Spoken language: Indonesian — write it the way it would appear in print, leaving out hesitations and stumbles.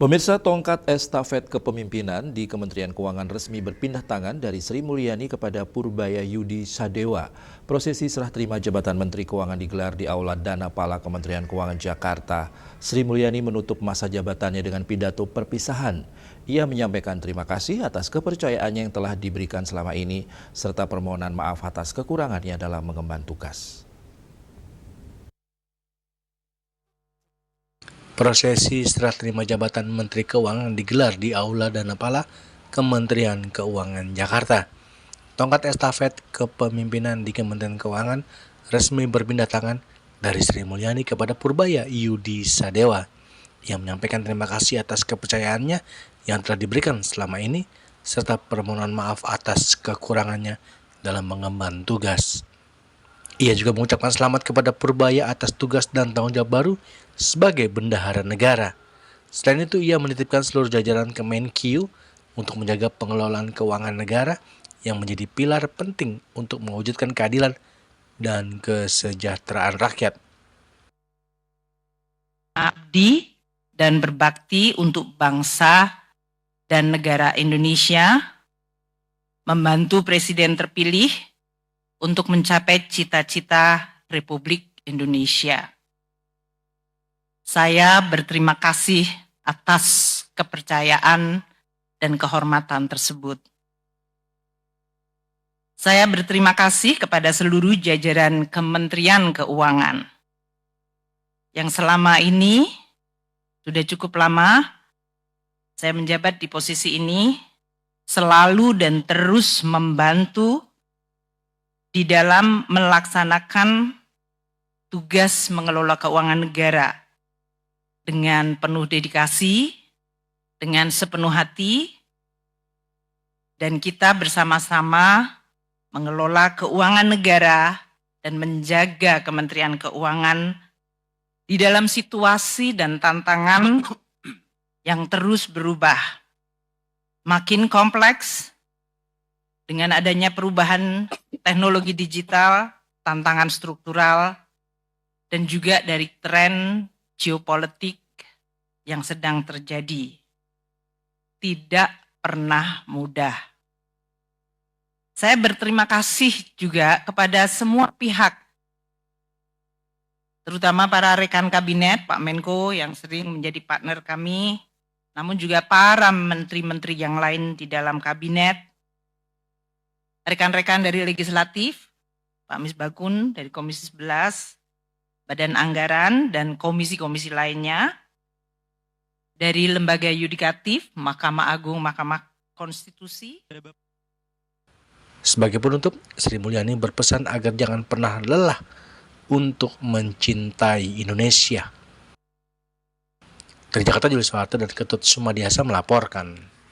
Pemirsa, tongkat estafet kepemimpinan di Kementerian Keuangan resmi berpindah tangan dari Sri Mulyani kepada Purbaya Yudi Sadewa. Prosesi serah terima jabatan Menteri Keuangan digelar di Aula Dana Pala Kementerian Keuangan Jakarta. Sri Mulyani menutup masa jabatannya dengan pidato perpisahan. Ia menyampaikan terima kasih atas kepercayaannya yang telah diberikan selama ini, serta permohonan maaf atas kekurangannya dalam mengemban tugas. Prosesi serah terima jabatan Menteri Keuangan digelar di Aula Dana Pala Kementerian Keuangan Jakarta. Tongkat estafet kepemimpinan di Kementerian Keuangan resmi berpindah tangan dari Sri Mulyani kepada Purbaya Yudi Sadewa, yang menyampaikan terima kasih atas kepercayaannya yang telah diberikan selama ini, serta permohonan maaf atas kekurangannya dalam mengemban tugas. Ia juga mengucapkan selamat kepada Purbaya atas tugas dan tanggung jawab baru sebagai bendahara negara. Selain itu, ia menitipkan seluruh jajaran Kemenkeu untuk menjaga pengelolaan keuangan negara yang menjadi pilar penting untuk mewujudkan keadilan dan kesejahteraan rakyat. Abdi dan berbakti untuk bangsa dan negara Indonesia, membantu Presiden terpilih untuk mencapai cita-cita Republik Indonesia. Saya berterima kasih atas kepercayaan dan kehormatan tersebut. Saya berterima kasih kepada seluruh jajaran Kementerian Keuangan yang selama ini sudah cukup lama saya menjabat di posisi ini, selalu dan terus membantu di dalam melaksanakan tugas mengelola keuangan negara dengan penuh dedikasi, dengan sepenuh hati, dan kita bersama-sama mengelola keuangan negara dan menjaga Kementerian Keuangan di dalam situasi dan tantangan yang terus berubah, makin kompleks dengan adanya perubahan teknologi digital, tantangan struktural, dan juga dari tren geopolitik yang sedang terjadi. Tidak pernah mudah. Saya berterima kasih juga kepada semua pihak, terutama para rekan kabinet, Pak Menko yang sering menjadi partner kami, namun juga para menteri-menteri yang lain di dalam kabinet, rekan-rekan dari legislatif, Pak Misbakun dari Komisi 11, Badan Anggaran, dan komisi-komisi lainnya, dari lembaga yudikatif, Mahkamah Agung, Mahkamah Konstitusi. Sebagai penutup, Sri Mulyani berpesan agar jangan pernah lelah untuk mencintai Indonesia. Dari Jakarta, Julius Soeharto dan Ketut Sumadiasa melaporkan.